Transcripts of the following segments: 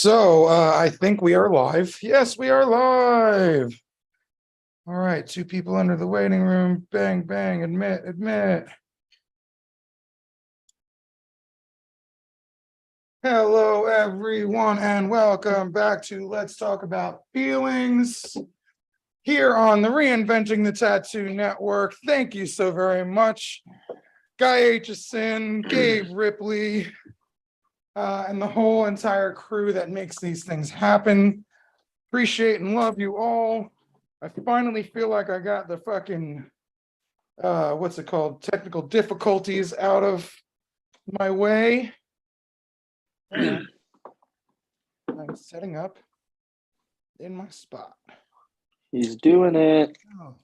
I think we are live. Yes, we are live. All right, two people under the waiting room. Bang, bang, admit, admit. Hello, everyone, and welcome back to Let's Talk About Feelings here on the Reinventing the Tattoo Network. Thank you so very much, Guy Aitchison, Gabe Ripley, and the whole entire crew that makes these things happen. Appreciate and love you all. I finally feel like I got the fucking, what's it called? Technical difficulties out of my way. And I'm setting up in my spot. He's doing it. Oh.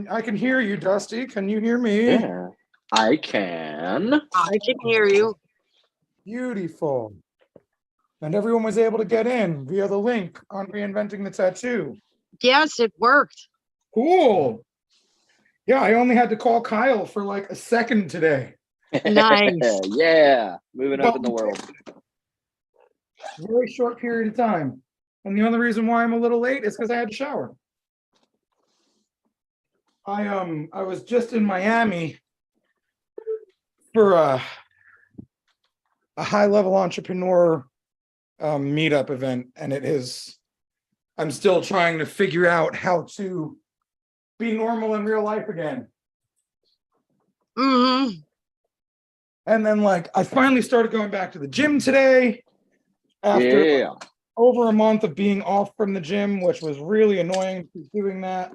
I can hear you, Dusty. Can you hear me? Yeah, I can. I can hear you. Beautiful. And everyone was able to get in via the link on Reinventing the Tattoo. Yes, it worked. Cool. Yeah, I only had to call Kyle for like a second today. Nice. Yeah, moving up in the world. Very short period of time. And the only reason why I'm a little late is because I had to shower. I was just in Miami for a high-level entrepreneur meetup event, and I'm still trying to figure out how to be normal in real life again. Mm-hmm. And then I finally started going back to the gym today after over a month of being off from the gym, which was really annoying to keep doing that.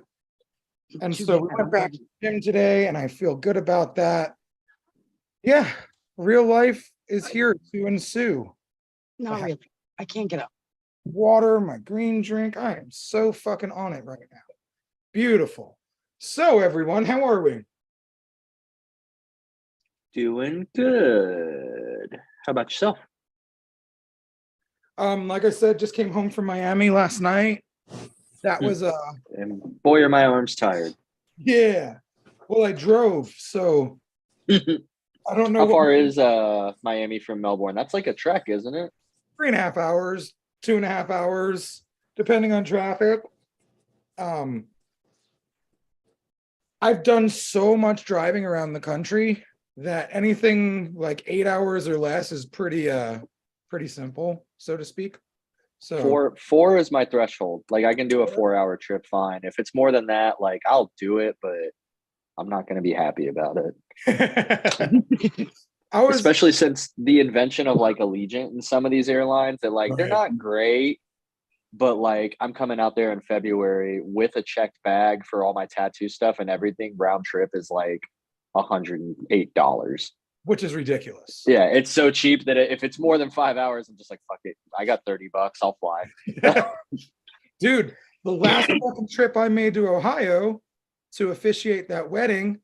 And so we went back to the gym today, and I feel good about that. Yeah, real life is here to ensue. Not really. I can't get up. Water, my green drink. I am so fucking on it right now. Beautiful. So everyone, how are we? Doing good. How about yourself? Like I said, just came home from Miami last night. That was And boy, are my arms tired. yeah. Well, I drove, so I don't know. How far is Miami from Melbourne? That's like a trek, isn't it? 3.5 hours, 2.5 hours, depending on traffic. I've done so much driving around the country that anything like 8 hours or less is pretty simple, so to speak. So four is my threshold. Like I can do a 4-hour trip fine. If it's more than that, like I'll do it, but I'm not going to be happy about it. Especially since the invention of like Allegiant and some of these airlines that they're not great, but like I'm coming out there in February with a checked bag for all my tattoo stuff and everything. Round trip is like $108. Which is ridiculous. Yeah, it's so cheap that if it's more than 5 hours, I'm just like, fuck it. I got $30. I'll fly. Dude, the last fucking trip I made to Ohio to officiate that wedding,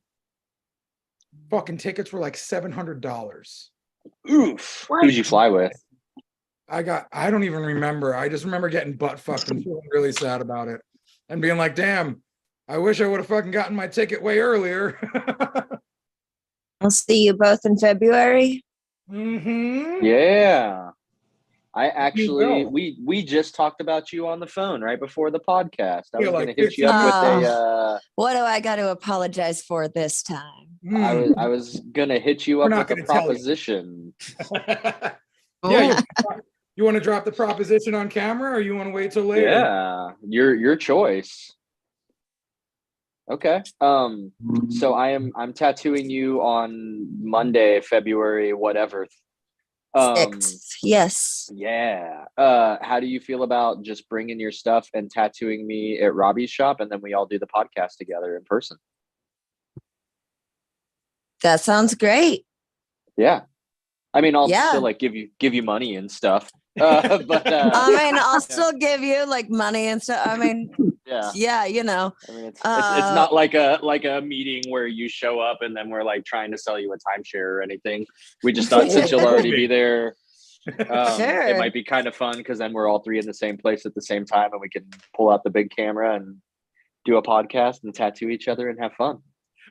fucking tickets were like $700. Oof. Who'd you fly with? I don't even remember. I just remember getting butt fucked and feeling really sad about it and being like, damn, I wish I would have fucking gotten my ticket way earlier. I'll see you both in February. Mm-hmm. Yeah. I actually, we just talked about you on the phone right before the podcast. I was going to hit you up with a... what do I got to apologize for this time? I was going to hit you up with a proposition. Yeah, you want to drop the proposition on camera or you want to wait till later? Yeah, your choice. Okay. So I'm tattooing you on Monday, February, whatever. 6th. Yes. Yeah. How do you feel about just bringing your stuff and tattooing me at Robbie's shop, and then we all do the podcast together in person? That sounds great. Yeah. I mean, I'll still give you money and stuff. But I mean, I'll still give you like money and stuff. I mean, yeah, you know. I mean, it's not like a meeting where you show up and then we're like trying to sell you a timeshare or anything. We just thought since you'll already be there, sure. It might be kind of fun because then we're all three in the same place at the same time and we can pull out the big camera and do a podcast and tattoo each other and have fun.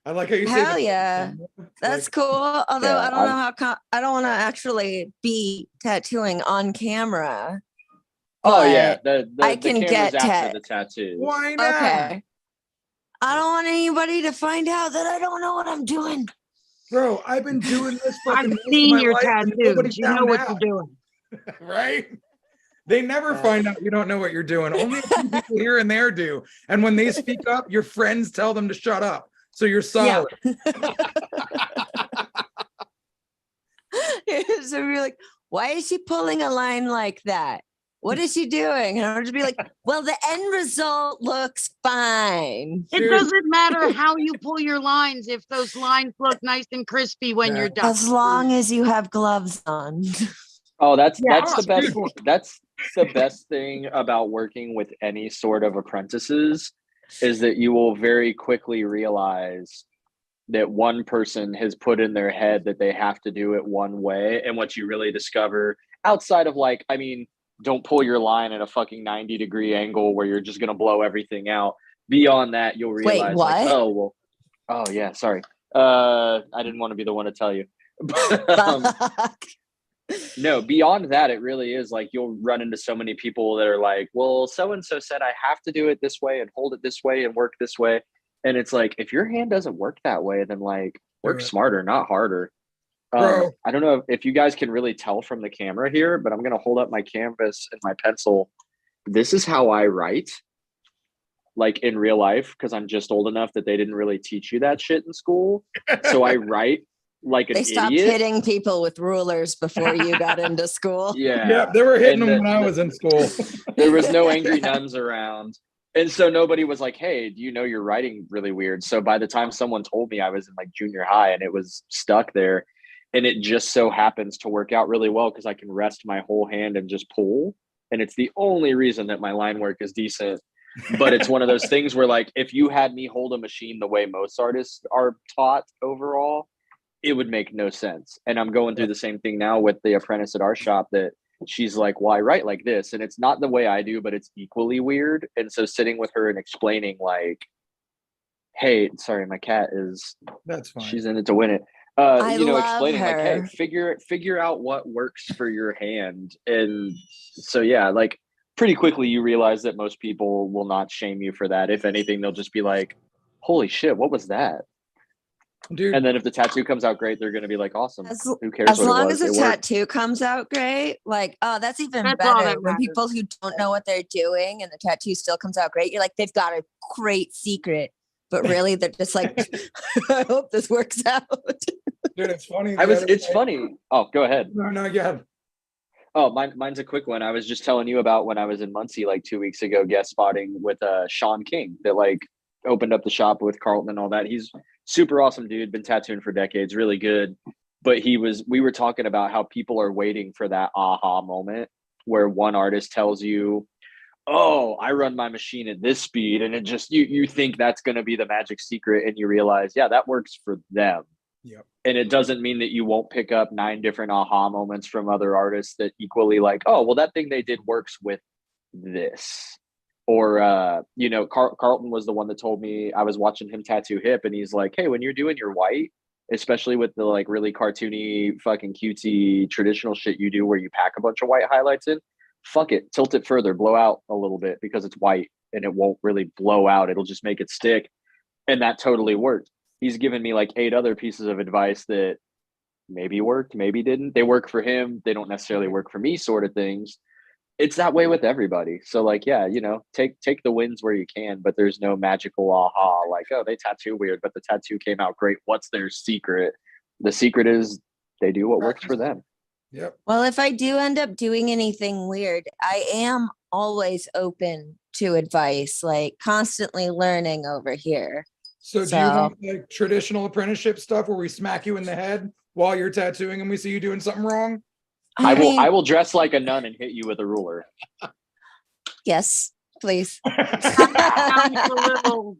I like how you say Hell that. yeah. That's Like, cool. Although Yeah, I don't know how I don't want to actually be tattooing on camera. oh yeah, But the I the can camera's get after the tattoos. why not? okay. I don't want anybody to find out that I don't know what I'm doing. Bro, I've been doing this I've fucking most of seen my your life and nobody tattoos. You know found what out. you're doing. Right? They never find out you don't know what you're doing. Only a few people here and there do. And when they speak up, your friends tell them to shut up. So you're solid. So you're like, why is she pulling a line like that? What is she doing? And I'll just be like, well, the end result looks fine. It Dude. doesn't matter how you pull your lines if those lines look nice and crispy when you're done. As long as you have gloves on. Oh, that's Yeah, the best. That's the best thing about working with any sort of apprentices is that you will very quickly realize that one person has put in their head that they have to do it one way. And what you really discover outside of like, I mean, don't pull your line at a fucking 90-degree angle where you're just going to blow everything out. Beyond that, you'll realize, Wait, what? like, oh, well, oh yeah, sorry. I didn't want to be the one to tell you. No, beyond that, it really is like you'll run into so many people that are like, well, so-and-so said I have to do it this way and hold it this way and work this way. And it's like, if your hand doesn't work that way, then like work smarter, not harder. Bro. I don't know if you guys can really tell from the camera here, but I'm going to hold up my canvas and my pencil. This is how I write, like in real life, because I'm just old enough that they didn't really teach you that shit in school. So I write like an They stopped idiot. hitting people with rulers before you got into school. Yeah, they were hitting them when I was in school. There was no angry nuns around. And so nobody was like, hey, do you know you're writing really weird? So by the time someone told me, I was in like junior high and it was stuck there. And it just so happens to work out really well because I can rest my whole hand and just pull. And it's the only reason that my line work is decent. But it's one of those things where like, if you had me hold a machine the way most artists are taught overall, it would make no sense. And I'm going through the same thing now with the apprentice at our shop that she's like, well, I write like this. And it's not the way I do, but it's equally weird. And so sitting with her and explaining like, hey, sorry, my cat is, that's fine. She's in it to win it. I you know, love explaining like, hey, her. figure out what works for your hand. And so, yeah, like pretty quickly you realize that most people will not shame you for that. If anything, they'll just be like, holy shit, what was that? Dude. And then if the tattoo comes out great, they're going to be like, awesome. Who cares? As long as the tattoo comes out great, like, oh, that's even better. When people who don't know what they're doing and the tattoo still comes out great, you're like, they've got a great secret. But really, they're just like, I hope this works out. Dude, it's funny. It's funny. Oh, go ahead. No, yeah. Oh, mine's a quick one. I was just telling you about when I was in Muncie like 2 weeks ago, guest spotting with Sean King that like opened up the shop with Carlton and all that. He's super awesome dude, been tattooing for decades, really good. But we were talking about how people are waiting for that aha moment where one artist tells you, oh, I run my machine at this speed. And it just, you think that's going to be the magic secret. And you realize, yeah, that works for them. Yep. And it doesn't mean that you won't pick up 9 different aha moments from other artists that equally like, oh, well, that thing they did works with this. Or, you know, Carlton was the one that told me, I was watching him tattoo hip and he's like, hey, when you're doing your white, especially with the like really cartoony fucking cutesy traditional shit you do where you pack a bunch of white highlights in, fuck it, tilt it further, blow out a little bit because it's white and it won't really blow out. It'll just make it stick. And that totally worked. He's given me like 8 other pieces of advice that maybe worked, maybe didn't. They work for him. They don't necessarily work for me sort of things. It's that way with everybody. So like, yeah, you know, take the wins where you can, but there's no magical aha like, oh, they tattoo weird, but the tattoo came out great. What's their secret? The secret is they do what works for them. Yep. Well, if I do end up doing anything weird, I am always open to advice, like constantly learning over here. So do you want like traditional apprenticeship stuff where we smack you in the head while you're tattooing and we see you doing something wrong? I will dress like a nun and hit you with a ruler. Yes, please. Oh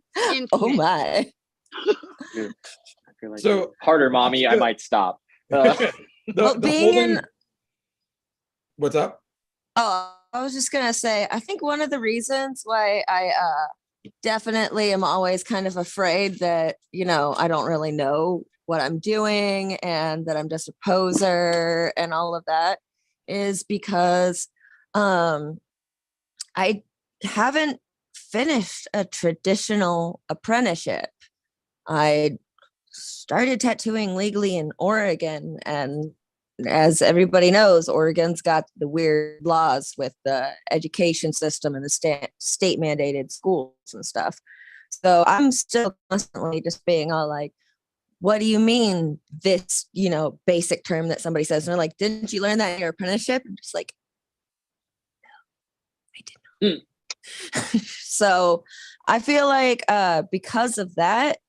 my. Like, so harder, mommy. I might stop. What's up? Oh, I was just gonna say, I think one of the reasons why I definitely am always kind of afraid that, I don't really know what I'm doing and that I'm just a poser and all of that, is because I haven't finished a traditional apprenticeship. I started tattooing legally in Oregon, and as everybody knows, Oregon's got the weird laws with the education system and the state mandated schools and stuff. So I'm still constantly just being all like, what do you mean this, basic term that somebody says? And they're like, didn't you learn that in your apprenticeship? I'm just like, no, I did not. So I feel like because of that,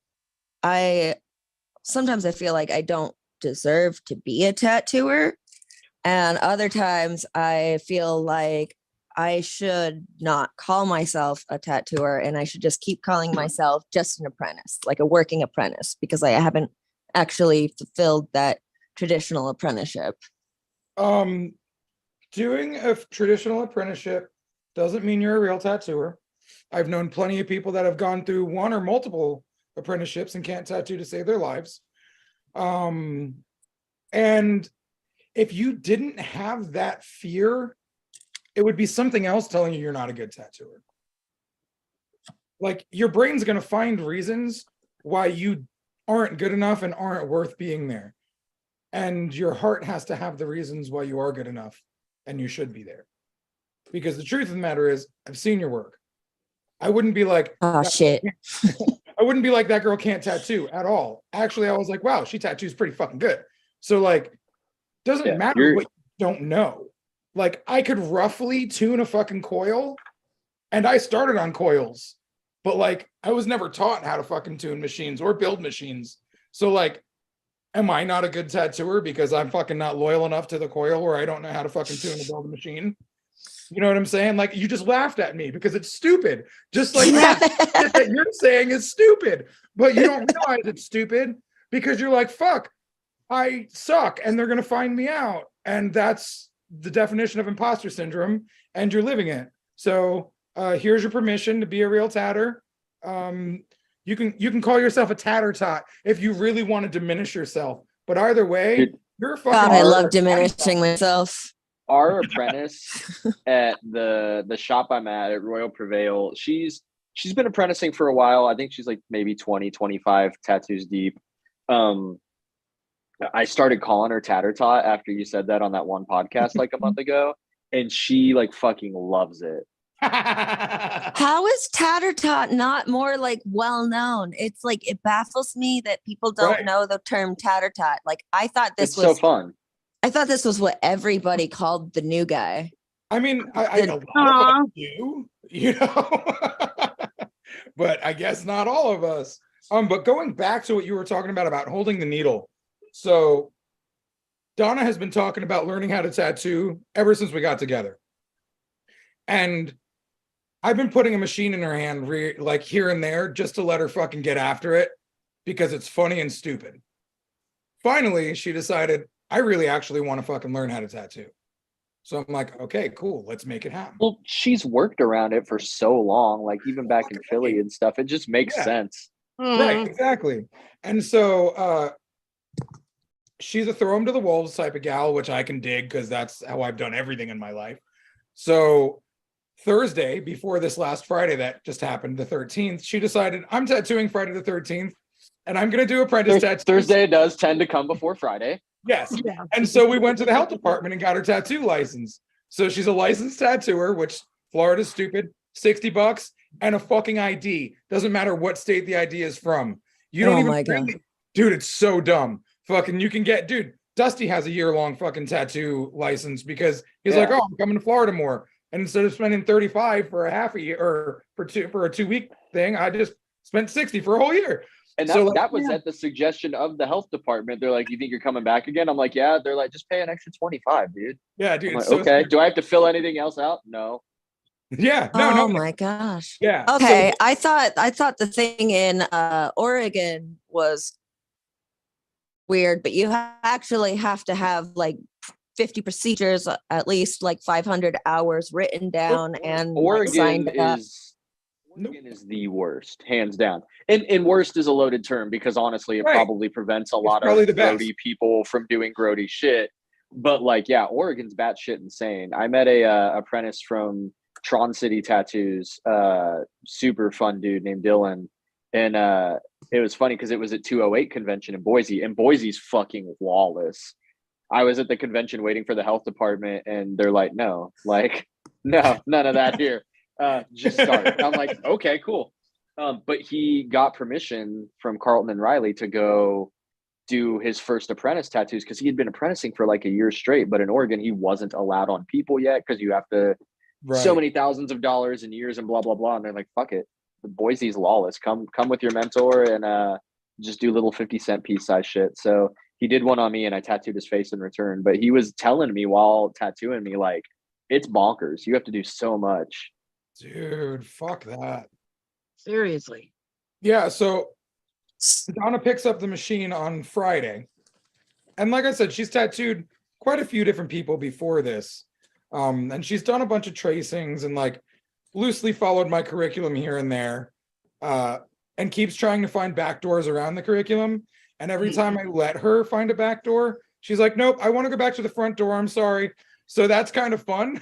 sometimes I feel like I don't deserve to be a tattooer, and other times I feel like I should not call myself a tattooer and I should just keep calling myself just an apprentice, like a working apprentice, because I haven't actually fulfilled that traditional apprenticeship. Doing a traditional apprenticeship doesn't mean you're a real tattooer. I've known plenty of people that have gone through one or multiple apprenticeships and can't tattoo to save their lives. And if you didn't have that fear, it would be something else telling you you're not a good tattooer. Like, your brain's going to find reasons why you aren't good enough and aren't worth being there. And your heart has to have the reasons why you are good enough and you should be there. Because the truth of the matter is, I've seen your work. I wouldn't be like, oh shit. I wouldn't be like, that girl can't tattoo at all. Actually, I was like, wow, she tattoos pretty fucking good. So like, doesn't matter what you don't know. Like, I could roughly tune a fucking coil, and I started on coils, but like, I was never taught how to fucking tune machines or build machines. So like, am I not a good tattooer because I'm fucking not loyal enough to the coil, or I don't know how to fucking tune and build a machine? You know what I'm saying? Like, you just laughed at me because it's stupid. Just like that you're saying is stupid, but you don't realize it's stupid because you're like, fuck, I suck and they're going to find me out. And that's the definition of imposter syndrome, and you're living it. So here's your permission to be a real tatter. You can call yourself a tatter tot if you really want to diminish yourself. But either way, you're a fucking. God, I love diminishing myself. Our apprentice at the shop I'm at Royal Prevail, she's been apprenticing for a while. I think she's like maybe 20, 25 tattoos deep. I started calling her Tatter Tot after you said that on that one podcast like a month ago, and she like fucking loves it. How is Tatter Tot not more like well known? It's like, it baffles me that people don't know the term Tatter Tot. Like, I thought this was so fun. I thought this was what everybody called the new guy. I mean, I know a lot of you know, but I guess not all of us. But going back to what you were talking about holding the needle. So Donna has been talking about learning how to tattoo ever since we got together. And I've been putting a machine in her hand like here and there just to let her fucking get after it because it's funny and stupid. Finally, she decided, I really actually want to fucking learn how to tattoo. So I'm like, okay, cool. Let's make it happen. Well, she's worked around it for so long, like even back in Philly and stuff. It just makes sense. Right, exactly. And so she's a throw 'em to the wolves type of gal, which I can dig because that's how I've done everything in my life. So Thursday, before this last Friday that just happened, the 13th, she decided, I'm tattooing Friday the 13th, and I'm going to do apprentice tattoos. Thursday does tend to come before Friday. Yes. And so we went to the health department and got her tattoo license. So she's a licensed tattooer, which Florida's stupid, $60 and a fucking ID. Doesn't matter what state the ID is from. You don't dude, it's so dumb. Fucking, you can get, dude, Dustie has a year-long fucking tattoo license because he's like, oh, I'm coming to Florida more. And instead of spending 35 for a half a year or for a 2-week thing, I just spent 60 for a whole year. And that was at the suggestion of the health department. They're like, you think you're coming back again? I'm like, yeah. They're like, just pay an extra 25, dude. Yeah, dude. Like, okay. Do I have to fill anything else out? No. Yeah. No. Oh my gosh. Yeah. Okay. So, I thought the thing in Oregon was weird, but you actually have to have like 50 procedures, at least like 500 hours written down and Oregon signed up. Oregon is the worst, hands down. And worst is a loaded term because honestly, it Right. probably prevents a lot of probably the best. grody people from doing grody shit. But like, yeah, Oregon's batshit insane. I met a apprentice from Tron City Tattoos, super fun dude named Dylan. And it was funny because it was at 208 convention in Boise, and Boise's fucking lawless. I was at the convention waiting for the health department, and they're like, no, none of that here. Just start. I'm like, okay, cool. But he got permission from Carlton and Riley to go do his first apprentice tattoos because he had been apprenticing for like a year straight. But in Oregon, he wasn't allowed on people yet because you have to so many thousands of dollars and years and blah blah blah. And they're like, fuck it, the Boise's lawless. Come with your mentor and just do little 50-cent piece size shit. So he did one on me, and I tattooed his face in return. But he was telling me while tattooing me, like, it's bonkers. You have to do so much. Dude, fuck that. Seriously. Yeah, so Donna picks up the machine on Friday. And like I said, she's tattooed quite a few different people before this. And she's done a bunch of tracings and like loosely followed my curriculum here and there. And keeps trying to find backdoors around the curriculum. And every time I let her find a backdoor, she's like, nope, I want to go back to the front door. I'm sorry. So that's kind of fun.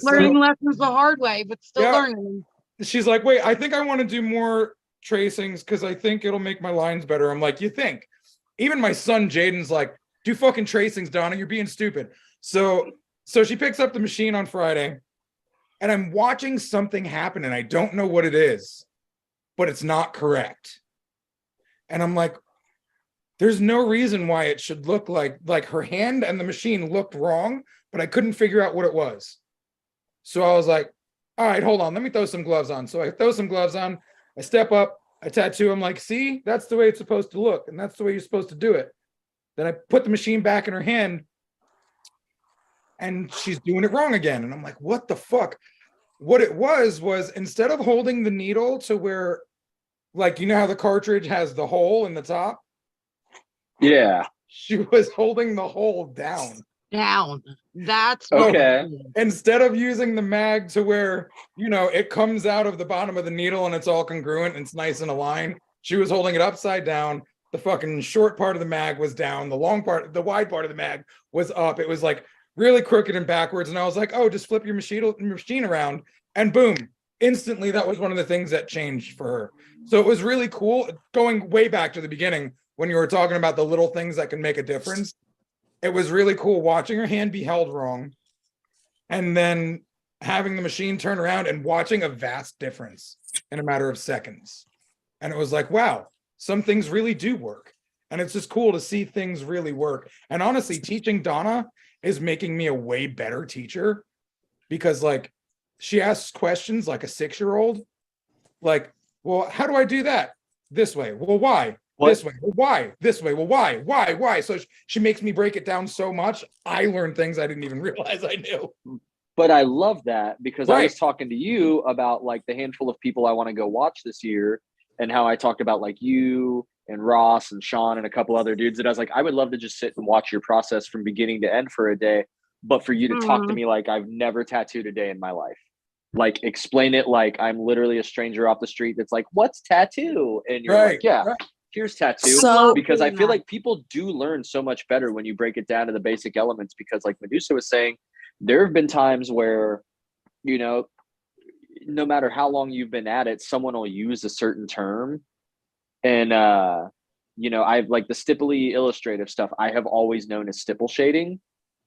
Learning lessons the hard way, but still Yeah. learning. She's like, wait, I think I want to do more tracings because I think it'll make my lines better. I'm like, you think? Even my son Jaden's like, do fucking tracings, Donna. You're being stupid. So she picks up the machine on Friday, and I'm watching something happen, and I don't know what it is, but it's not correct. And I'm like, there's no reason why it should look like her hand and the machine looked wrong, but I couldn't figure out what it was. So I was like, all right, hold on, let me throw some gloves on. So I throw some gloves on, I step up, I tattoo. I'm like, see, that's the way it's supposed to look, and that's the way you're supposed to do it. Then I put the machine back in her hand, and she's doing it wrong again. And I'm like, what the fuck? What it was instead of holding the needle to where, like, you know how the cartridge has the hole in the top? Yeah. She was holding the hole down. That's okay. Instead of using the mag to where, you know, it comes out of the bottom of the needle and it's all congruent and it's nice and aligned, she was holding it upside down. The fucking short part of the mag was down. The wide part of the mag was up. It was like really crooked and backwards. And I was like, oh, just flip your machine around, and boom, instantly that was one of the things that changed for her. So it was really cool, going way back to the beginning when you were talking about the little things that can make a difference. It was really cool watching her hand be held wrong and then having the machine turn around and watching a vast difference in a matter of seconds. And it was like, wow, some things really do work. And it's just cool to see things really work. And honestly, teaching Donna is making me a way better teacher because, like, she asks questions like a 6-year-old, like, well, how do I do that? This way. Well, why? What? This way. Well, why? This way. Well, why? Why? So she makes me break it down so much. I learn things I didn't even realize I knew. But I love that because Right. I was talking to you about like the handful of people I want to go watch this year, and how I talked about like you and Ross and Sean and a couple other dudes that I was like, I would love to just sit and watch your process from beginning to end for a day, but for you to talk to me like I've never tattooed a day in my life. Like, explain it like I'm literally a stranger off the street that's like, what's tattoo? And you're like, yeah, here's tattoo. So- because I feel like people do learn so much better when you break it down to the basic elements, because like Medusa was saying, there have been times where, you know, no matter how long you've been at it, someone will use a certain term. And, you know, I've like the stipply illustrative stuff I have always known as stipple shading.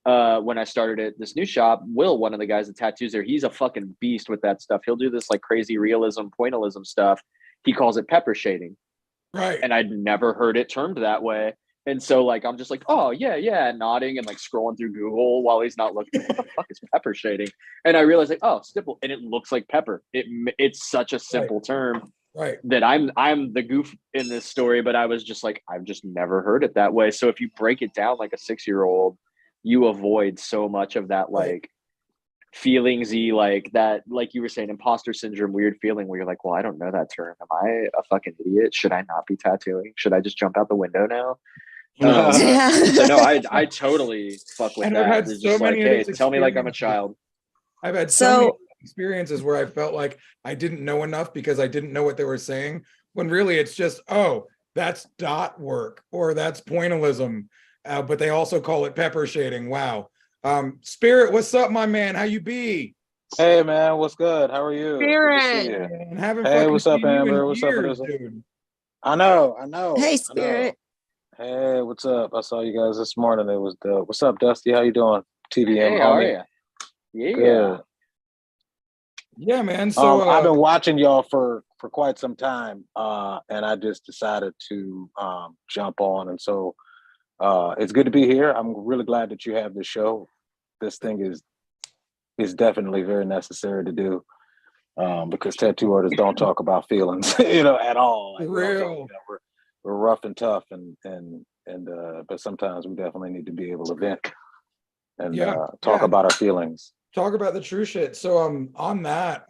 When I started at this new shop, Will, one of the guys that tattoos there, he's a fucking beast with that stuff. He'll do this like crazy realism, pointillism stuff. He calls it pepper shading. Right. And I'd never heard it termed that way. And so like, I'm just like, oh yeah, nodding and like scrolling through Google while he's not looking. What the fuck is pepper shading? And I realized like, oh, stipple, and it looks like pepper. It's such a simple term. Right. That I'm the goof in this story, but I was just like, I've just never heard it that way. So if you break it down like a 6-year-old, you avoid so much of that like feelingsy, like that, like you were saying, imposter syndrome, weird feeling where you're like, well, I don't know that term. Am I a fucking idiot? Should I not be tattooing? Should I just jump out the window now? So no, I totally fuck with And that. I've had It's so just many like, of hey, those tell me like I'm a experiences. child. I've had So- experiences where I felt like I didn't know enough because I didn't know what they were saying, when really it's just, oh, that's dot work or that's pointillism. But they also call it pepper shading. Wow. Spirit, what's up, my man? How you be? Hey man, what's good? How are you? Good to see Spirit. you. And haven't Hey, fucking what's up, seen you in Amber? What's up, years, Vanessa? dude. I know. Hey, I know. Spirit. Hey, what's up? I saw you guys this morning. It was dope. What's up, Dusty? How you doing? TVM, Hey, how are homie. you? Yeah. Good. Yeah, man. So I've been watching y'all for quite some time, and I just decided to jump on, and so it's good to be here. I'm really glad that you have this show. This thing is definitely very necessary to do. Because tattoo artists don't talk about feelings, at all. Like, real. we're rough and tough, and but sometimes we definitely need to be able to vent and talk about our feelings. Talk about the true shit. So on that,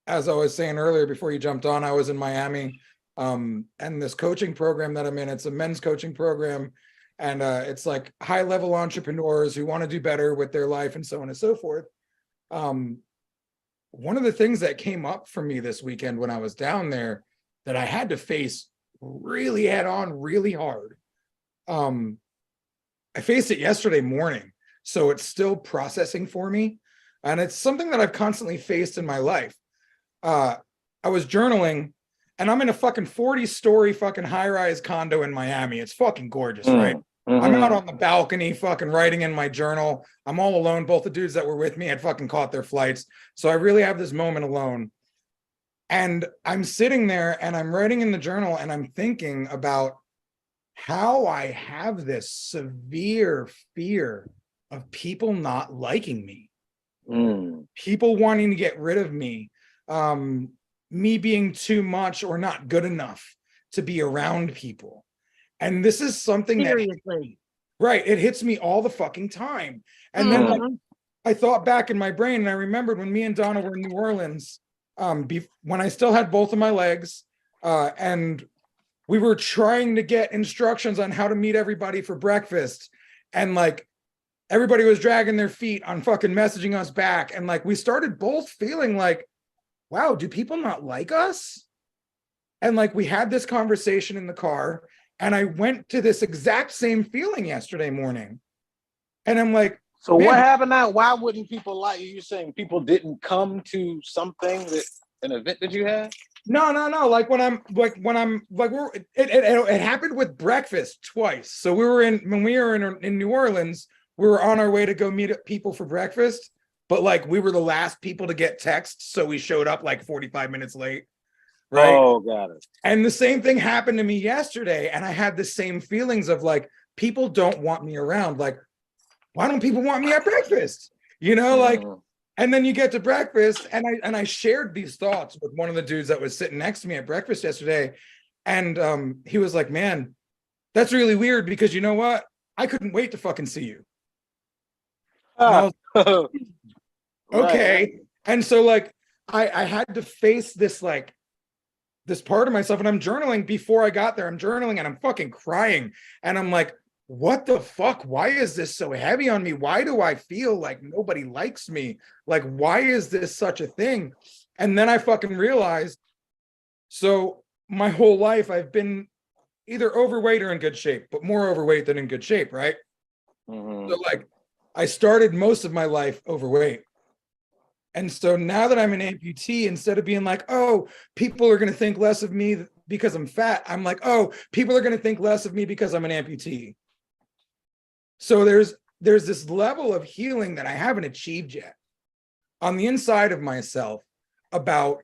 as I was saying earlier before you jumped on, I was in Miami, and this coaching program that I'm in, it's a men's coaching program, and it's like high level entrepreneurs who want to do better with their life and so on and so forth. One of the things that came up for me this weekend when I was down there that I had to face really head on, really hard. I faced it yesterday morning, so it's still processing for me. And it's something that I've constantly faced in my life. I was journaling, and I'm in a fucking 40-story fucking high-rise condo in Miami. It's fucking gorgeous, right? I'm out on the balcony fucking writing in my journal. I'm all alone. Both the dudes that were with me had fucking caught their flights. So I really have this moment alone. And I'm sitting there and I'm writing in the journal and I'm thinking about how I have this severe fear of people not liking me. People wanting to get rid of me. Me being too much or not good enough to be around people. And this is something Seriously. right, it hits me all the fucking time. And then like, I thought back in my brain and I remembered when me and Donna were in New Orleans, when I still had both of my legs, and we were trying to get instructions on how to meet everybody for breakfast. And like, everybody was dragging their feet on fucking messaging us back. And like, we started both feeling like, wow, do people not like us? And like, we had this conversation in the car. And I went to this exact same feeling yesterday morning. And I'm like, so what happened now? Why wouldn't people like you? You're saying people didn't come to something an event that you had? No. Like it happened with breakfast twice. So when we were in New Orleans, we were on our way to go meet people for breakfast, but like we were the last people to get texts. So we showed up like 45 minutes late. Right. Oh, got it. And the same thing happened to me yesterday. And I had the same feelings of like, people don't want me around. Like, why don't people want me at breakfast? Like, and then you get to breakfast and I shared these thoughts with one of the dudes that was sitting next to me at breakfast yesterday. And he was like, man, that's really weird because you know what? I couldn't wait to fucking see you. And I was, okay. Right. And so like, I had to face this, like, this part of myself, and I'm journaling before I got there. I'm journaling and I'm fucking crying. And I'm like, what the fuck? Why is this so heavy on me? Why do I feel like nobody likes me? Like, why is this such a thing? And then I fucking realized, so my whole life I've been either overweight or in good shape, but more overweight than in good shape, right? So like, I started most of my life overweight. And so now that I'm an amputee, instead of being like, oh, people are going to think less of me because I'm fat, I'm like, oh, people are going to think less of me because I'm an amputee. So there's this level of healing that I haven't achieved yet on the inside of myself about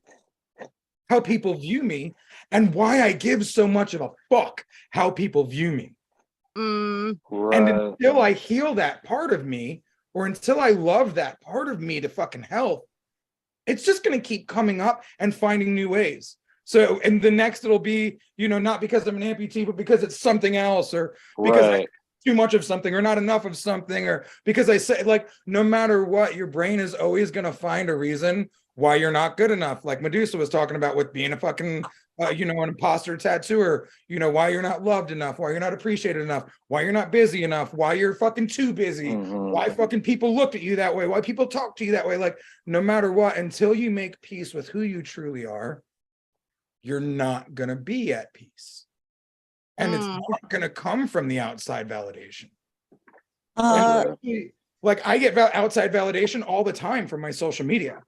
how people view me and why I give so much of a fuck how people view me. Right. And until I heal that part of me, or until I love that part of me to fucking health, it's just going to keep coming up and finding new ways. So, and the next it'll be, not because I'm an amputee, but because it's something else, or because I too much of something, or not enough of something, or because I say, like, no matter what, your brain is always going to find a reason why you're not good enough. Like Medusa was talking about with being a fucking an imposter tattooer, why you're not loved enough, why you're not appreciated enough, why you're not busy enough, why you're fucking too busy, why fucking people look at you that way, why people talk to you that way. Like, no matter what, until you make peace with who you truly are, you're not gonna be at peace. And it's not gonna come from the outside validation. Like, I get outside validation all the time from my social media.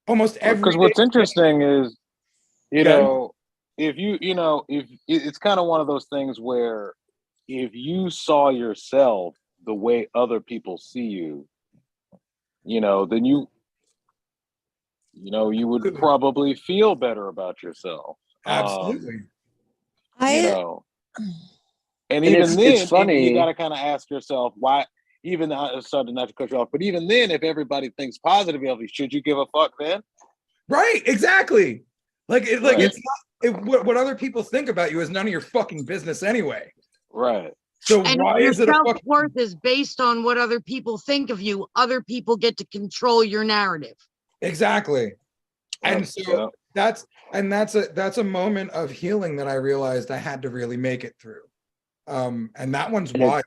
Almost every Because what's interesting is, if it's kind of one of those things where if you saw yourself the way other people see you, then you would probably feel better about yourself. Absolutely. And even then, it's funny. you got to kind of ask yourself why. Even sorry, not to cut you off, but even then, if everybody thinks positively of you, should you give a fuck then? Right, exactly. It's not what other people think about you is none of your fucking business anyway. Right. So and why your is it self-worth is based on what other people think of you. Other people get to control your narrative. Exactly. And so that's a moment of healing that I realized I had to really make it through. And that one's why.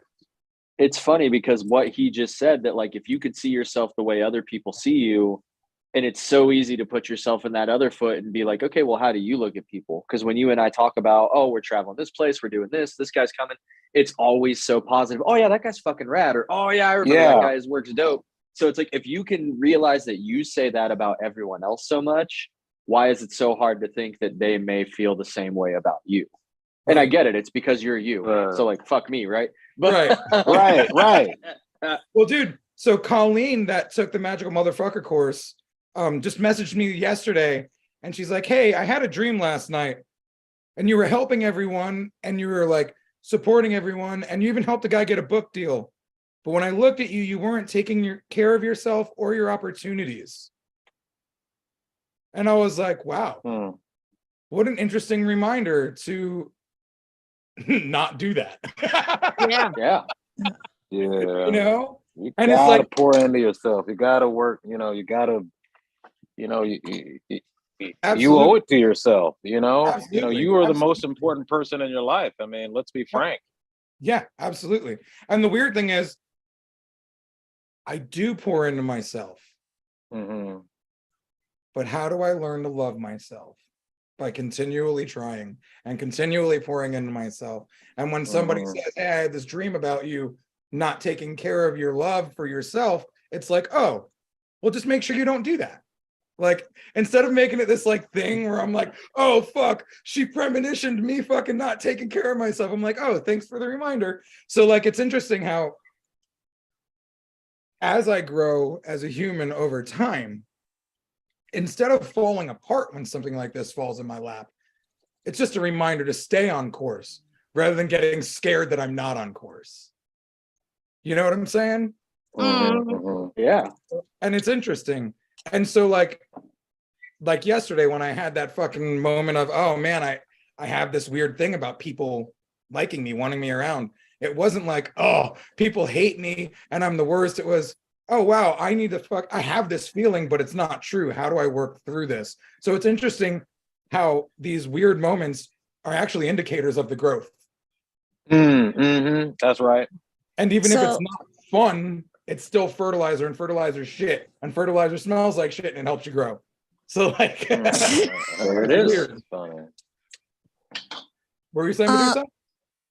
It's funny because what he just said, that like, if you could see yourself the way other people see you, and it's so easy to put yourself in that other foot and be like, okay, well, how do you look at people? Because when you and I talk about, oh, we're traveling this place, we're doing this guy's coming, it's always so positive. Oh yeah, that guy's fucking rad. Or, oh yeah, I remember that guy's work's dope. So it's like, if you can realize that you say that about everyone else so much, why is it so hard to think that they may feel the same way about you? And I get it. It's because you're you. So like, fuck me, right? But right. Well, dude, so Colleen that took the Magical Motherfucker course just messaged me yesterday, and she's like, hey, I had a dream last night, and you were helping everyone, and you were like supporting everyone, and you even helped a guy get a book deal. But when I looked at you, you weren't taking care of yourself or your opportunities. And I was like, wow, what an interesting reminder to not do that. Yeah. You and gotta it's like, pour into yourself. You gotta work, you gotta, you owe it to yourself, Absolutely. you are the most important person in your life. I mean, let's be frank. Yeah, absolutely. And the weird thing is, I do pour into myself. But how do I learn to love myself? By continually trying and continually pouring into myself. And when somebody says, hey, I had this dream about you not taking care of your love for yourself, it's like, oh, well, just make sure you don't do that. Like, instead of making it this like thing where I'm like, oh, fuck, she premonitioned me fucking not taking care of myself. I'm like, oh, thanks for the reminder. So like, it's interesting how as I grow as a human over time, instead of falling apart when something like this falls in my lap, it's just a reminder to stay on course rather than getting scared that I'm not on course. You know what I'm saying? Yeah. And it's interesting. And so like yesterday when I had that fucking moment of, oh man, I have this weird thing about people liking me, wanting me around. It wasn't like, oh, people hate me and I'm the worst. It was, oh, wow, I have this feeling, but it's not true. How do I work through this? So it's interesting how these weird moments are actually indicators of the growth. That's right. And even if it's not fun, it's still fertilizer, and fertilizer shit, and fertilizer smells like shit and it helps you grow. So like, there it is. Weird. What were you saying, Medusa?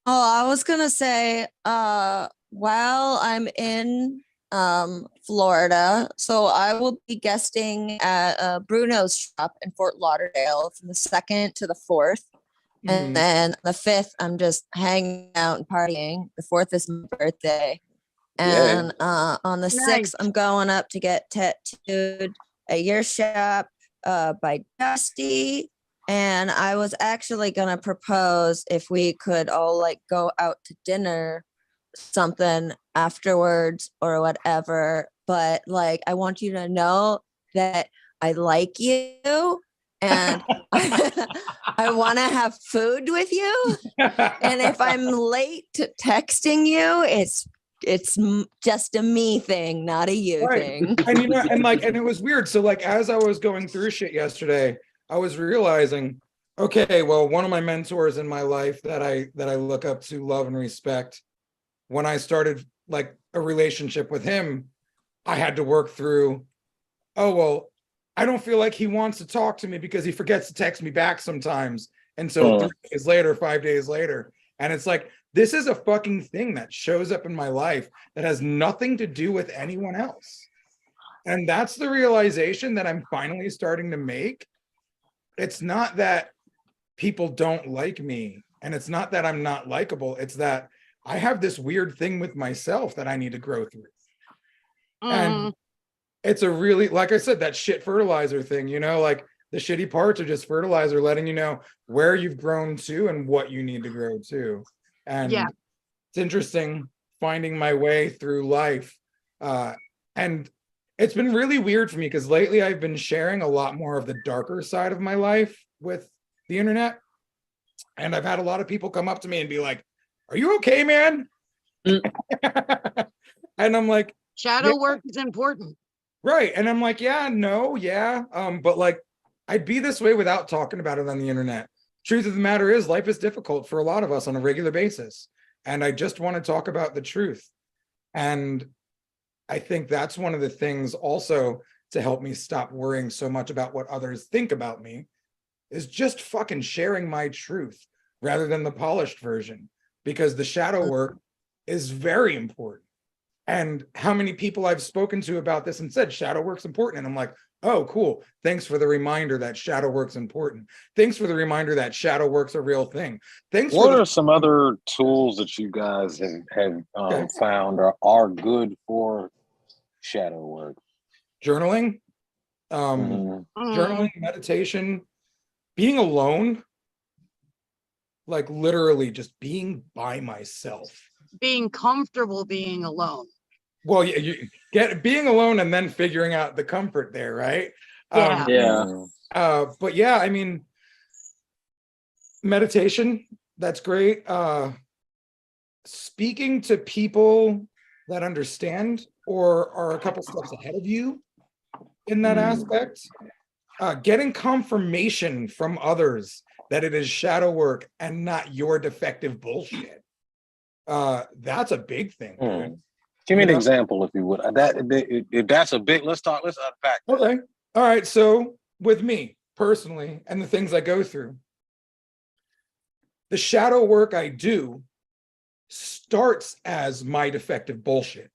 I was gonna say, while I'm in Florida, so I will be guesting at Bruno's shop in Fort Lauderdale from the 2nd to the 4th. And then the 5th, I'm just hanging out and partying. The 4th is my birthday. And on the 6th, I'm going up to get tattooed at your shop by Dustie. And I was actually going to propose if we could all like go out to dinner, something afterwards or whatever. But like, I want you to know that I like you and I want to have food with you. And if I'm late to texting you, it's just a me thing, not a you thing. And and it was weird. So like, as I was going through shit yesterday, I was realizing Okay, well, one of my mentors in my life that I look up to, love and respect, when I started like a relationship with him, I had to work through, oh well, I don't feel like he wants to talk to me because he forgets to text me back sometimes until 3 days later, 5 days later. And it's like, this is a fucking thing that shows up in my life that has nothing to do with anyone else. And that's the realization that I'm finally starting to make. It's not that people don't like me, and it's not that I'm not likable. It's that I have this weird thing with myself that I need to grow through. And it's a really, like I said, that shit fertilizer thing, you know, like the shitty parts are just fertilizer, letting you know where you've grown to and what you need to grow to. And it's interesting finding my way through life. And it's been really weird for me because lately I've been sharing a lot more of the darker side of my life with the internet. And I've had a lot of people come up to me and be like, "Are you okay, man?" And I'm like, shadow work is important. Right. And I'm like, yeah, no, yeah. But like, I'd be this way without talking about it on the internet. Truth of the matter is, life is difficult for a lot of us on a regular basis. And I just want to talk about the truth. And I think that's one of the things also to help me stop worrying so much about what others think about me, is just fucking sharing my truth rather than the polished version, because the shadow work is very important. And how many people I've spoken to about this and said shadow work's important, and I'm like, oh, cool. Thanks for the reminder that shadow work's important. Thanks for the reminder that shadow work's a real thing. Thanks. What are some other tools that you guys have found are good for shadow work? Journaling, journaling, meditation, being alone, like literally just being by myself. Being comfortable being alone. Well, yeah, you get being alone and then figuring out the comfort there, right? But yeah, I mean, meditation, that's great. Speaking to people that understand or are a couple steps ahead of you in that aspect, getting confirmation from others that it is shadow work and not your defective bullshit. That's a big thing. Dude. Give me an example, if you would. If that's a big, let's unpack that. Okay. All right. So with me personally and the things I go through, the shadow work I do starts as my defective bullshit.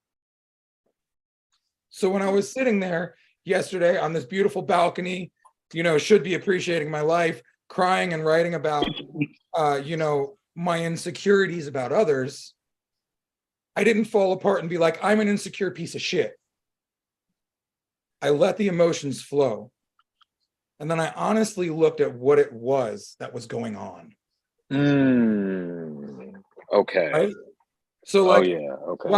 So when I was sitting there yesterday on this beautiful balcony, you know, should be appreciating my life, crying and writing about, you know, my insecurities about others, I didn't fall apart and be like, I'm an insecure piece of shit. I let the emotions flow. And then I honestly looked at what it was that was going on. Okay. Right? So like, okay.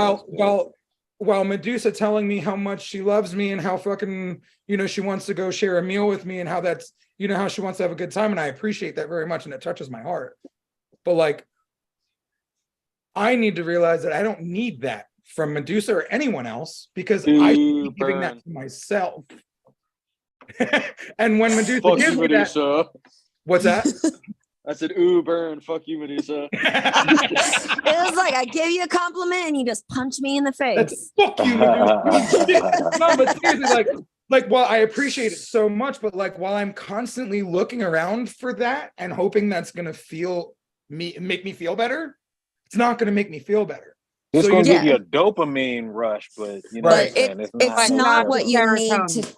While Medusa telling me how much she loves me and how fucking, you know, she wants to go share a meal with me and how that's, you know, how she wants to have a good time. And I appreciate that very much. And it touches my heart. But like, I need to realize that I don't need that from Medusa or anyone else, because I should be giving that to myself. And when Medusa gives me that, what's that? I said, ooh, burn, fuck you, Medusa. It was like, I give you a compliment and you just punch me in the face. Fuck you, Medusa. No, but seriously, like, while I appreciate it so much, but like, while I'm constantly looking around for that and hoping that's going to make me feel better, it's not going to make me feel better. It's going to give you a dopamine rush, but you know, but it's not what you need to.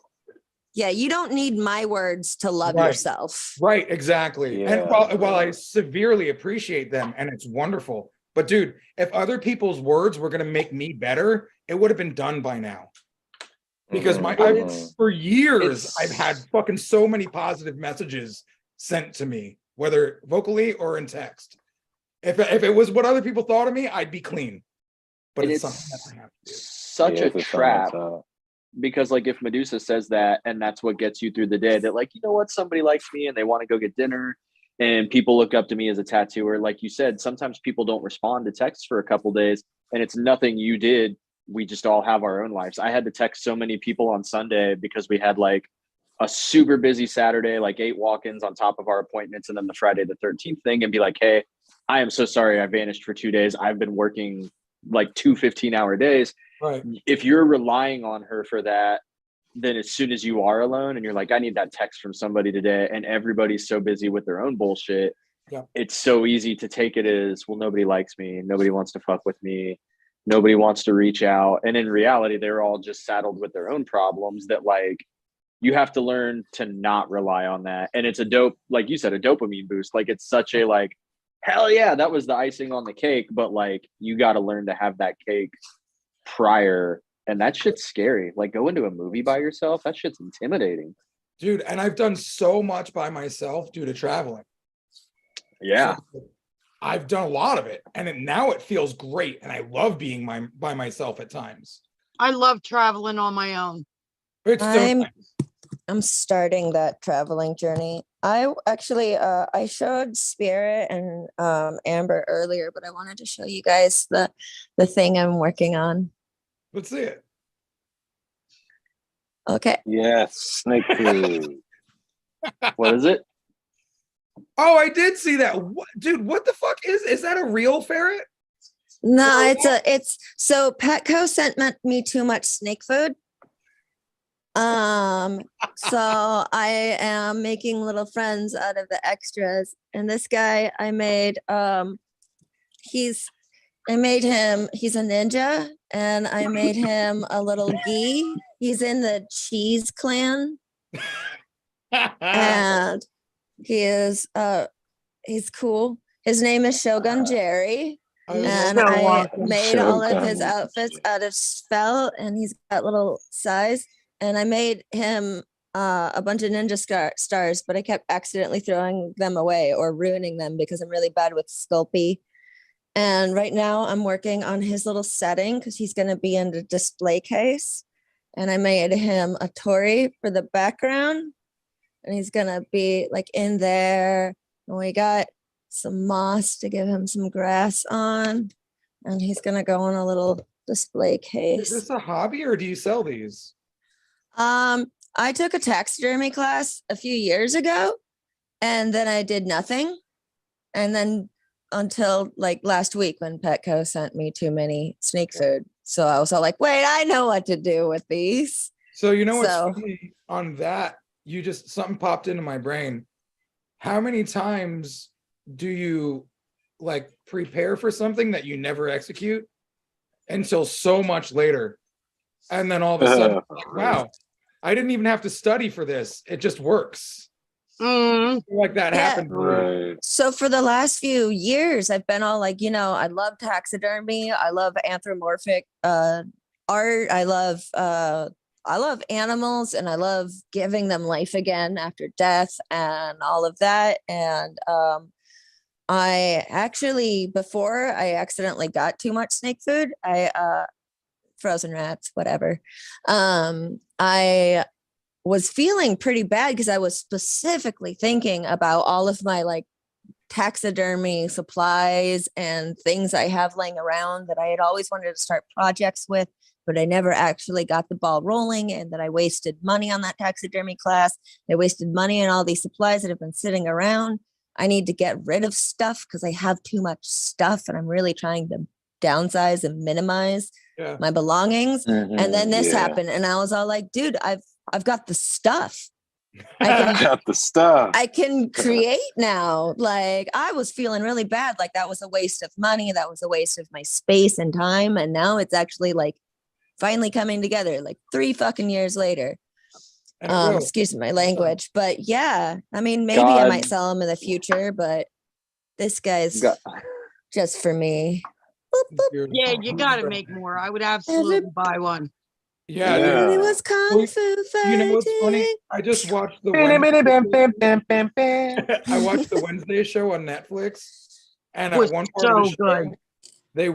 Yeah, you don't need my words to love yourself. Right, exactly. Yeah. And while I severely appreciate them and it's wonderful, but dude, if other people's words were going to make me better, it would have been done by now. Because for years, I've had fucking so many positive messages sent to me, whether vocally or in text. If it was what other people thought of me, I'd be clean. But it's something that I have to do. Such a trap. Because like if Medusa says that and that's what gets you through the day, that like, you know what, somebody likes me and they want to go get dinner and people look up to me as a tattooer. Like you said, sometimes people don't respond to texts for a couple days and it's nothing you did. We just all have our own lives. I had to text so many people on Sunday because we had like a super busy Saturday, like 8 walk-ins on top of our appointments, and then the Friday the 13th thing, and be like, hey, I am so sorry I vanished for 2 days. I've been working like 2 15-hour days. Right. If you're relying on her for that, then as soon as you are alone and you're like, I need that text from somebody today, and everybody's so busy with their own bullshit, it's so easy to take it as, well, nobody likes me, nobody wants to fuck with me, nobody wants to reach out. And in reality, they're all just saddled with their own problems that, like, you have to learn to not rely on that. And it's a dope, like you said, a dopamine boost. Like, it's such a, like, hell yeah, that was the icing on the cake. But like, you got to learn to have that cake prior. And that shit's scary. Like, go into a movie by yourself. That shit's intimidating. Dude, and I've done so much by myself due to traveling. Yeah. So I've done a lot of it. And now it feels great. And I love being by myself at times. I love traveling on my own. It's so nice. I'm starting that traveling journey. I actually I showed Spirit and Amber earlier, but I wanted to show you guys the thing I'm working on. Let's see it. Okay. Yes, snake food. What is it? Oh, I did see that. Dude, what the fuck is that a real ferret? No, it's so Petco sent me too much snake food. So I am making little friends out of the extras. And this guy I made, he's a ninja, and I made him a little gi. He's in the cheese clan. And he's cool. His name is Shogun Jerry. And I made all of his outfits out of felt, and he's got little size. And I made him a bunch of ninja stars, but I kept accidentally throwing them away or ruining them because I'm really bad with Sculpey. And right now I'm working on his little setting because he's going to be in the display case. And I made him a Tory for the background. And he's going to be like in there. And we got some moss to give him some grass on. And he's going to go in a little display case. Is this a hobby or do you sell these? I took a taxidermy class a few years ago, and then I did nothing. And then until like last week when Petco sent me too many snake food. So I was all like, wait, I know what to do with these. So you know what's funny on that? Something popped into my brain. How many times do you like prepare for something that you never execute until so much later? And then all of a sudden, like, wow, I didn't even have to study for this. It just works. Like that happened. Right. So for the last few years, I've been all like, I love taxidermy. I love anthropomorphic art. I love animals, and I love giving them life again after death and all of that. And I actually, before I accidentally got too much snake food, frozen rats, whatever. I was feeling pretty bad because I was specifically thinking about all of my like taxidermy supplies and things I have laying around that I had always wanted to start projects with, but I never actually got the ball rolling, and that I wasted money on that taxidermy class. I wasted money on all these supplies that have been sitting around. I need to get rid of stuff because I have too much stuff, and I'm really trying to downsize and minimize my belongings. And then this happened, and I was all like, dude, I've got the stuff. I can create now. Like, I was feeling really bad. Like that was a waste of money. That was a waste of my space and time. And now it's actually like finally coming together, like 3 fucking years later. Excuse my language, but yeah, I mean, maybe I might sell them in the future, but this guy's just for me. Yeah, you gotta make more. I would absolutely buy one. Yeah, it was kung fu fighting. You know what's funny? I just watched the I watched the Wednesday show on Netflix, and at one part of the show, they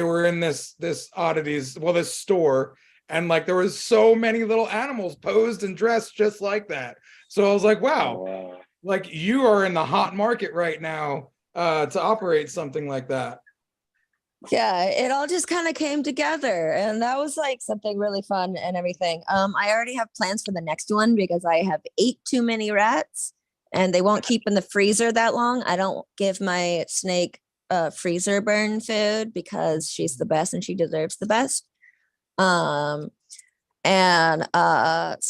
were in this oddities, this store, and like there was so many little animals posed and dressed just like that. So I was like, wow. Like you are in the hot market right now to operate something like that. Yeah, it all just kind of came together, and that was like something really fun and everything. I already have plans for the next one because I have 8 too many rats, and they won't keep in the freezer that long. I don't give my snake freezer burn food because she's the best and she deserves the best. So I've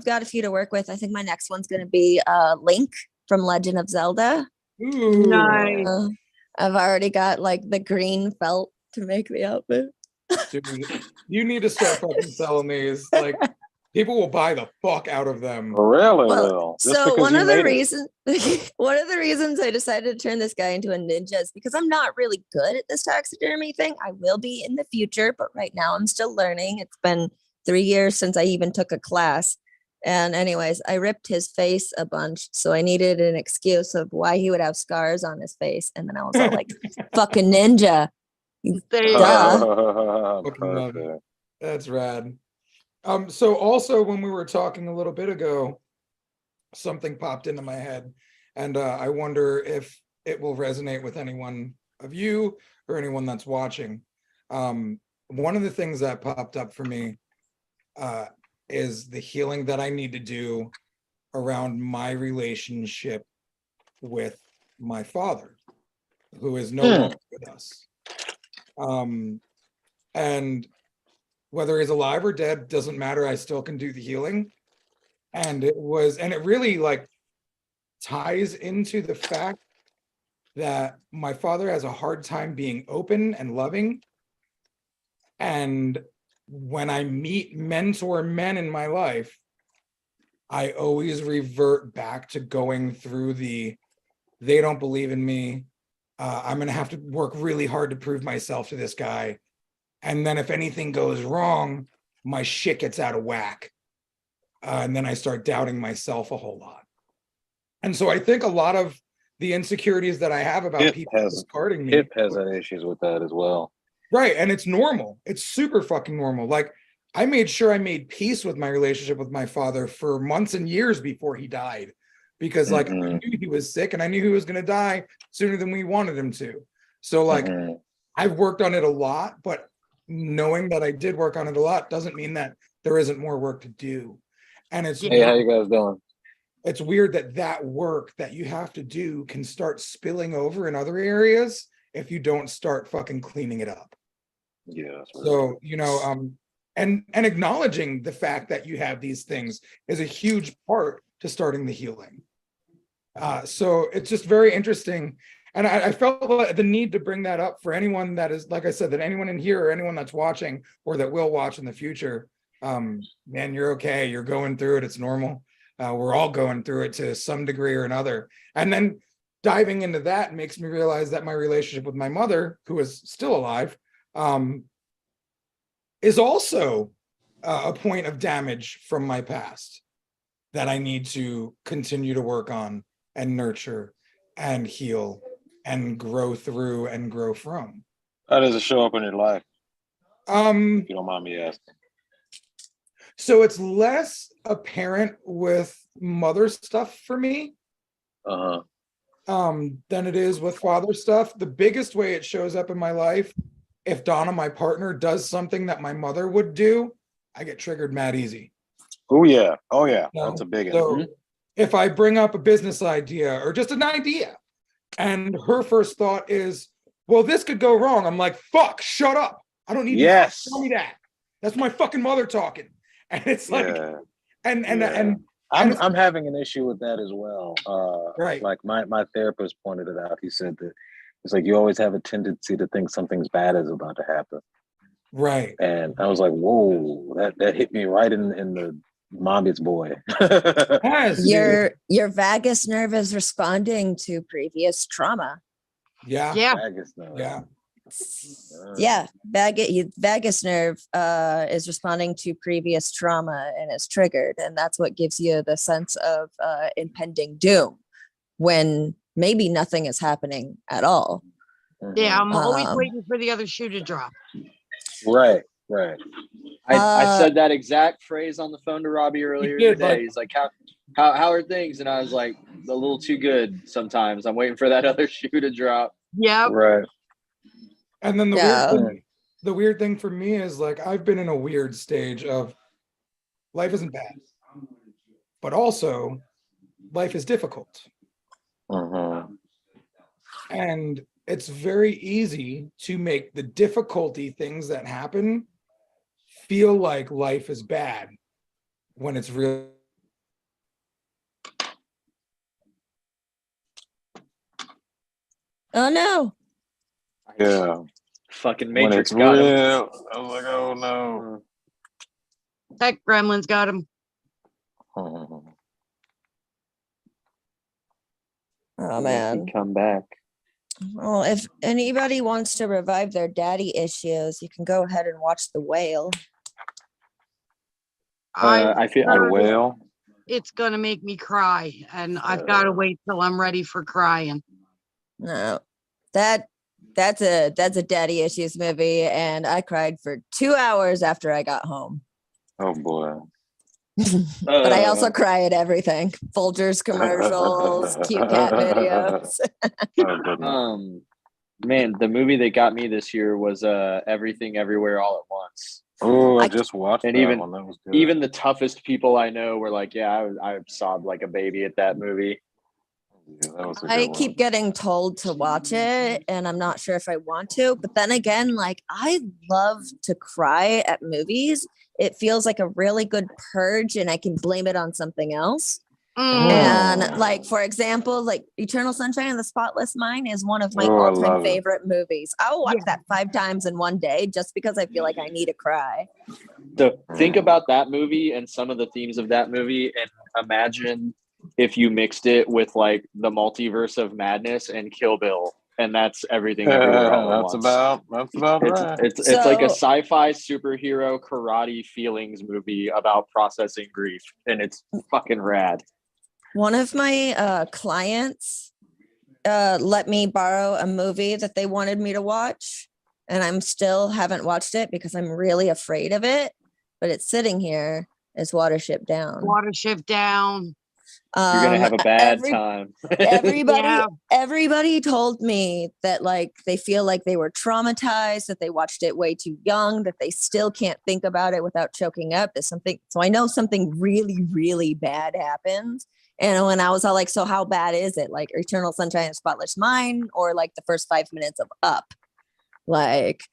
got a few to work with. I think my next one's going to be Link from Legend of Zelda. Ooh. Nice. I've already got like the green felt to make the outfit. Dude, you need to start fucking selling these. Like, people will buy the fuck out of them. Really Well, will. Just so because one you of the made it. reasons one of the reasons I decided to turn this guy into a ninja is because I'm not really good at this taxidermy thing. I will be in the future, but right now I'm still learning. It's been 3 years since I even took a class. And anyways, I ripped his face a bunch, so I needed an excuse of why he would have scars on his face. And then I was all like, fucking ninja. There you Duh. go. Fucking love it. Perfect. That's rad. So also when we were talking a little bit ago, something popped into my head, and I wonder if it will resonate with anyone of you or anyone that's watching. One of the things that popped up for me is the healing that I need to do around my relationship with my father, who is no longer with us. And whether he's alive or dead, doesn't matter. I still can do the healing. And it really like ties into the fact that my father has a hard time being open and loving. And when I meet mentor men in my life, I always revert back to going through they don't believe in me. I'm going to have to work really hard to prove myself to this guy. And then if anything goes wrong, my shit gets out of whack. And then I start doubting myself a whole lot. And so I think a lot of the insecurities that I have about people discarding me. Hip has had issues with that as well. Right. And it's normal. It's super fucking normal. Like, I made sure I made peace with my relationship with my father for months and years before he died, because like I knew he was sick and I knew he was going to die sooner than we wanted him to. So like I've worked on it a lot, but knowing that I did work on it a lot doesn't mean that there isn't more work to do. And it's Hey, how you guys doing? It's weird that work that you have to do can start spilling over in other areas if you don't start fucking cleaning it up. Yeah. So, and acknowledging the fact that you have these things is a huge part to starting the healing. So it's just very interesting. And I felt the need to bring that up for anyone that is, like I said, that anyone in here or anyone that's watching or that will watch in the future, man, you're okay. You're going through it. It's normal. We're all going through it to some degree or another. And then diving into that makes me realize that my relationship with my mother, who is still alive, is also a point of damage from my past that I need to continue to work on and nurture and heal and grow through and grow from. How does it show up in your life? If you don't mind me asking. So it's less apparent with mother stuff for me than it is with father stuff. The biggest way it shows up in my life, if Donna, my partner, does something that my mother would do, I get triggered mad easy. Oh yeah. That's a big one. So if I bring up a business idea or just an idea and her first thought is, well, this could go wrong, I'm like, fuck, shut up. I don't need you to tell me that. That's my fucking mother talking. And it's like, and I'm having an issue with that as well. Right. Like my therapist pointed it out. He said that it's like you always have a tendency to think something's bad is about to happen. Right. And I was like, whoa, that hit me right in the mommy's boy. Your vagus nerve is responding to previous trauma. Yeah. Vagus nerve. Yeah, vagus nerve is responding to previous trauma and is triggered, and that's what gives you the sense of impending doom when maybe nothing is happening at all. Yeah, I'm always waiting for the other shoe to drop. Right. I said that exact phrase on the phone to Robbie earlier today. He's like, how are things? And I was like, a little too good sometimes. I'm waiting for that other shoe to drop. Yeah. Right. And then Yeah. the weird thing for me is like I've been in a weird stage of life isn't bad, but also life is difficult. And it's very easy to make the difficulty things that happen feel like life is bad when it's real. Oh no. Yeah. Fucking When Matrix it's got him. real, I was like, oh no. Tech gremlins got him. Oh He man. come back. Well, if anybody wants to revive their daddy issues, you can go ahead and watch The Whale. I feel The Whale. It's gonna make me cry, and I've got to wait till I'm ready for crying. No, that's a daddy issues movie, and I cried for 2 hours after I got home. Oh boy. But I also cry at everything: Folgers commercials, cute cat videos. Oh, goodness. Man, the movie that got me this year was Everything Everywhere All at Once. Oh, I just watched And that even one. That was good. even the toughest people I know were like, yeah, I sobbed like a baby at that movie. Yeah, that was a I good keep one. getting told to watch it, and I'm not sure if I want to. But then again, like I love to cry at movies. It feels like a really good purge, and I can blame it on something else. And like, for example, like Eternal Sunshine of the Spotless Mind is one of my Oh, I all-time love it. favorite movies. I'll watch that 5 times in one day just because I feel like I need to cry. So think about that movie and some of the themes of that movie, and imagine if you mixed it with like the Multiverse of Madness and Kill Bill, and that's Everything Everywhere All at That's Once. about right. It's like a So- sci-fi superhero karate feelings movie about processing grief, and it's fucking rad. One of my clients let me borrow a movie that they wanted me to watch, and I'm still haven't watched it because I'm really afraid of it, but it's sitting here as Watership Down. Watership Down. You're gonna have a bad time. Everybody told me that like they feel like they were traumatized, that they watched it way too young, that they still can't think about it without choking up. There's something, so I know something really, really bad happened. And when I was all like, so how bad is it? Like Eternal Sunshine of the Spotless Mind, or like the first 5 minutes of Up? Like,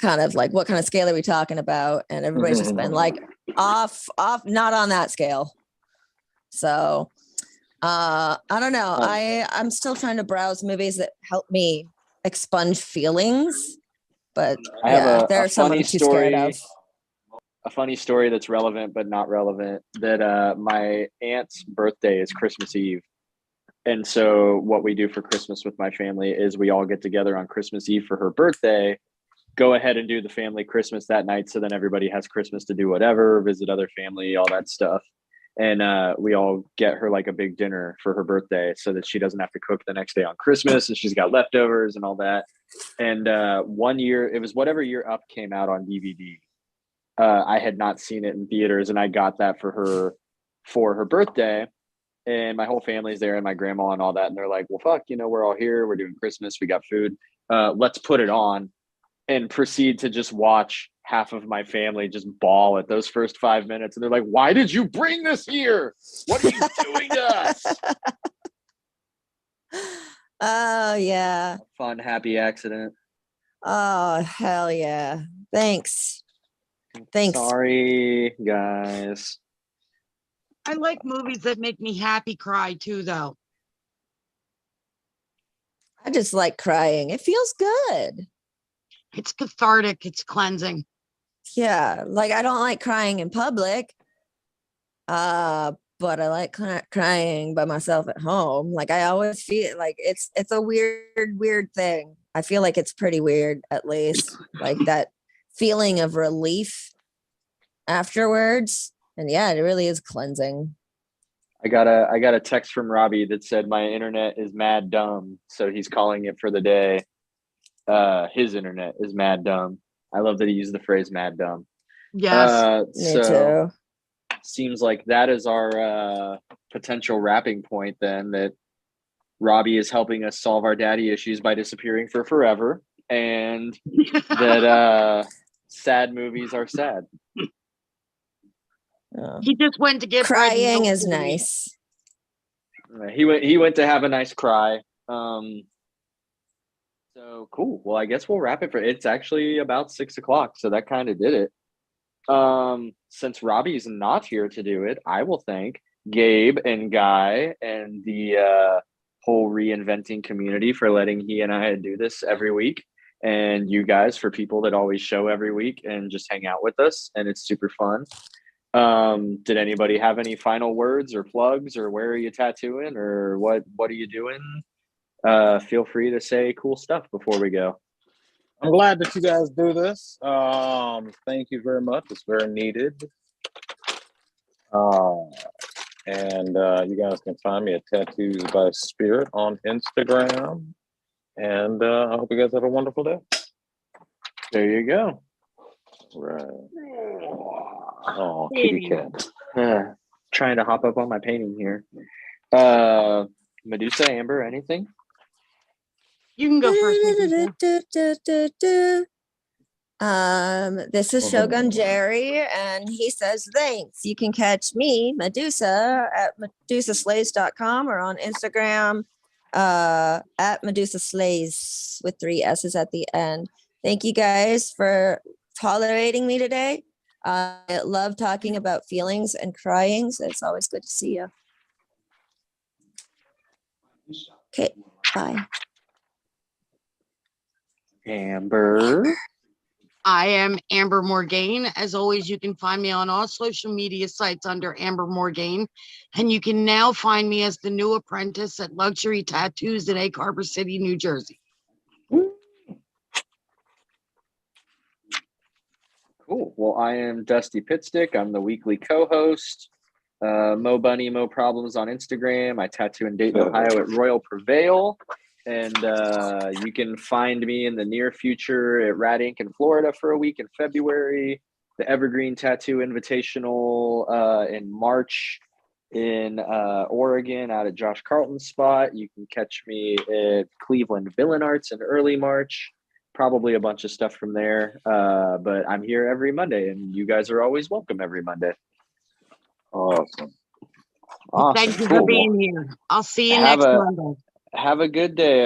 kind of like, what kind of scale are we talking about? And everybody's just been like, off, not on that scale. So I don't know. I'm still trying to browse movies that help me expunge feelings, but I have there are some I'm too scared of. A funny story that's relevant but not relevant, that my aunt's birthday is Christmas Eve. And so what we do for Christmas with my family is we all get together on Christmas Eve for her birthday, go ahead and do the family Christmas that night. So then everybody has Christmas to do whatever, visit other family, all that stuff. And we all get her like a big dinner for her birthday so that she doesn't have to cook the next day on Christmas, and she's got leftovers and all that. And one year, it was whatever year Up came out on DVD. I had not seen it in theaters, and I got that for her birthday. And my whole family's there, and my grandma and all that. And they're like, well, fuck, we're all here. We're doing Christmas. We got food. Let's put it on, and proceed to just watch half of my family just bawl at those first 5 minutes. And they're like, why did you bring this here? What are you doing to us? Oh, yeah. Fun, happy accident. Oh, hell yeah. Thanks. Sorry, guys. I like movies that make me happy cry too, though. I just like crying. It feels good. It's cathartic. It's cleansing. Yeah, like I don't like crying in public, but I like crying by myself at home. Like I always feel like it's a weird thing. I feel like it's pretty weird, at least, like that feeling of relief afterwards. And yeah, it really is cleansing. I got a text from Robbie that said my internet is mad dumb, so he's calling it for the day. His internet is mad dumb. I love that he used the phrase mad dumb. Yes. Me too. Seems like that is our potential wrapping point then, that Robbie is helping us solve our daddy issues by disappearing for forever. and that sad movies are sad. Oh. He just went to get bread and Crying milk is for the week. nice. He went to have a nice cry. So cool. Well, I guess we'll wrap it for it's actually about 6 o'clock, so that kind of did it. Since Robbie's not here to do it, I will thank Gabe and Guy and the whole reinventing community for letting he and I do this every week, and you guys for people that always show every week and just hang out with us, and it's super fun. Did anybody have any final words or plugs, or where are you tattooing, or what are you doing? Feel free to say cool stuff before we go. I'm glad that you guys do this. Thank you very much. It's very needed. And you guys can find me at Tattoos by Spirit on Instagram. And I hope you guys have a wonderful day. There you go. Right. Oh, kitty cat. Trying to hop up on my painting here. Medusa, Amber, anything? You can go first. Medusa. This is Shogun Jerry, and he says thanks. You can catch me, Medusa, at medusaslays.com or on Instagram at medusaslays with 3 S's at the end. Thank you guys for tolerating me today. I love talking about feelings and crying, so it's always good to see you. Okay, bye. Amber. I am Amber Morgaine. As always, you can find me on all social media sites under Amber Morgaine. And you can now find me as the new apprentice at Luxury Tattoos in Egg Harbor City, New Jersey. Cool. Well, I am Dusty Pitstick. I'm the weekly co-host. Mo Bunny, Mo Problems on Instagram. I tattoo in Dayton, Ohio at Royal Prevail. And you can find me in the near future at RadInk in Florida for a week in February. The Evergreen Tattoo Invitational in March in Oregon out at Josh Carlton's spot. You can catch me at Cleveland Villain Arts in early March. Probably a bunch of stuff from there. But I'm here every Monday, and you guys are always welcome every Monday. Awesome. Thank you for being here. I'll see you next Monday. Have a good day.